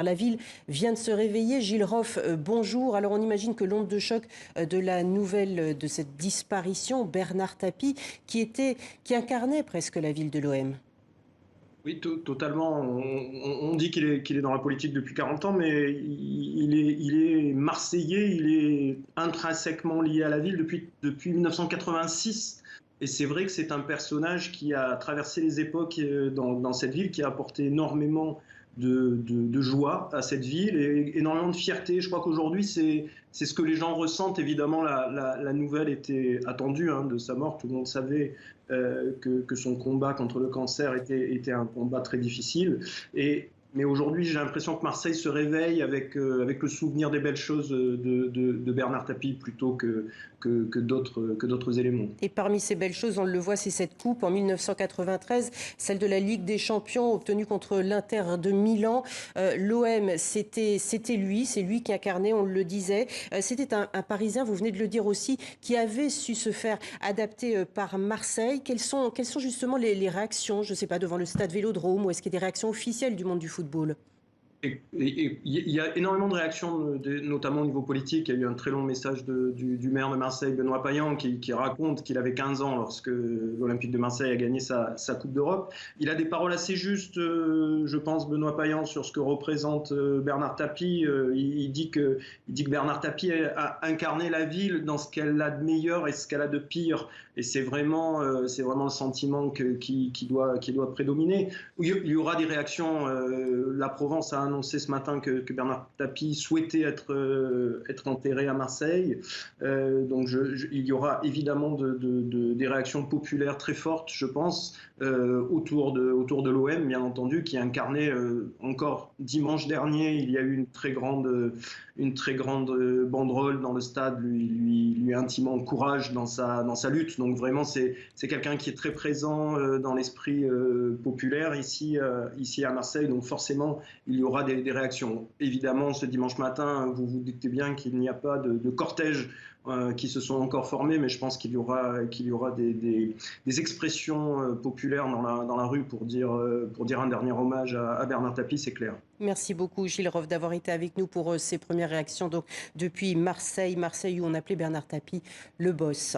La ville vient de se réveiller. Gilles Roff, bonjour. Alors on imagine que l'onde de choc de la nouvelle de cette disparition, Bernard Tapie, qui incarnait presque la ville de l'OM. Oui, totalement. On dit qu'il est dans la politique depuis 40 ans, mais il est marseillais, il est intrinsèquement lié à la ville depuis 1986. Et c'est vrai que c'est un personnage qui a traversé les époques dans cette ville, qui a apporté énormément de joie à cette ville et énormément de fierté. Je crois qu'aujourd'hui, c'est ce que les gens ressentent. Évidemment, la nouvelle était attendue de sa mort. Tout le monde savait que son combat contre le cancer était un combat très difficile. Mais aujourd'hui, j'ai l'impression que Marseille se réveille avec le souvenir des belles choses de Bernard Tapie plutôt que d'autres éléments. Et parmi ces belles choses, on le voit, c'est cette coupe en 1993, celle de la Ligue des Champions obtenue contre l'Inter de Milan. L'OM, c'était lui, c'est lui qui incarnait, on le disait. C'était un Parisien, vous venez de le dire aussi, qui avait su se faire adapter par Marseille. Quelles sont justement les réactions, je ne sais pas, devant le stade Vélodrome, ou est-ce qu'il y a des réactions officielles du monde du football? Il y a énormément de réactions, notamment au niveau politique. Il y a eu un très long message du maire de Marseille, Benoît Payan, qui raconte qu'il avait 15 ans lorsque l'Olympique de Marseille a gagné sa Coupe d'Europe. Il a des paroles assez justes, je pense, Benoît Payan, sur ce que représente Bernard Tapie. Il dit que Bernard Tapie a incarné la ville dans ce qu'elle a de meilleur et ce qu'elle a de pire. Et c'est vraiment le sentiment qui doit prédominer. Il y aura des réactions. La Provence a annoncé ce matin que Bernard Tapie souhaitait être enterré à Marseille. Donc il y aura évidemment des réactions populaires très fortes, je pense, autour de l'OM, bien entendu, qui incarnait encore dimanche dernier. Il y a eu une très grande banderole dans le stade, lui intimant courage dans sa lutte. Donc vraiment, c'est quelqu'un qui est très présent dans l'esprit populaire ici à Marseille. Donc forcément, il y aura des réactions. Évidemment, ce dimanche matin, vous vous doutez bien qu'il n'y a pas de cortège qui se sont encore formés, mais je pense qu'il y aura des expressions populaires dans la rue pour dire un dernier hommage à Bernard Tapie, c'est clair. Merci beaucoup Gilles Roff d'avoir été avec nous pour ces premières réactions donc, depuis Marseille où on appelait Bernard Tapie le boss.